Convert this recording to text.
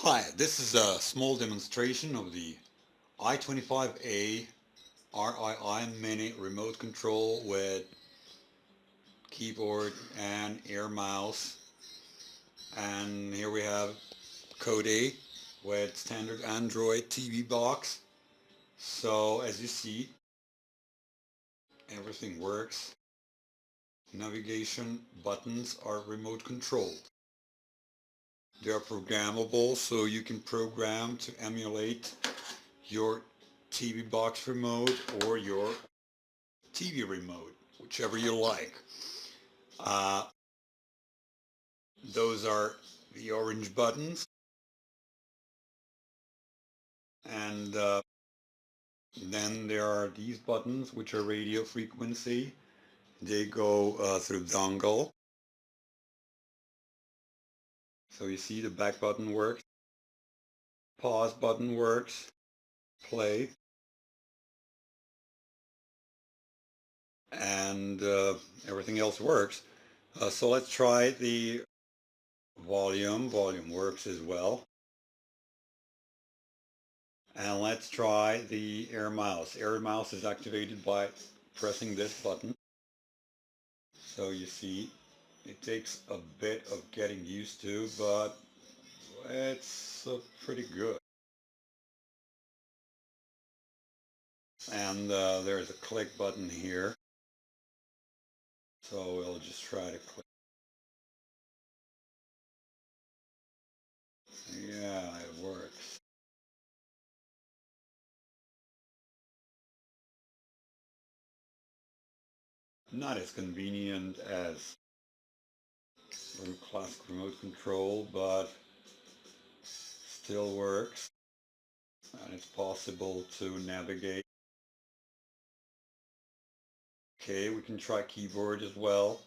Hi, this is a small demonstration of the i25A RII Mini remote control with keyboard and air mouse. And here we have Kodi with standard Android TV box. So as you see, everything works. Navigation buttons are remote controlled. They are programmable, so you can program to emulate your TV box remote or your TV remote, whichever you like. Uh, those are the orange buttons, and then there are these buttons, which are radio frequency. They go through dongle. So you see the back button works, pause button works, play, and everything else works. So let's try the volume. Volume works as well. And let's try the air mouse. Air mouse is activated by pressing this button. So you see, it takes a bit of getting used to, but it's pretty good. And there's a click button here. So we'll just try to click. Yeah, it works. Not as convenient as classic remote control, but still works. And it's possible to navigate. Okay, we can try keyboard as well.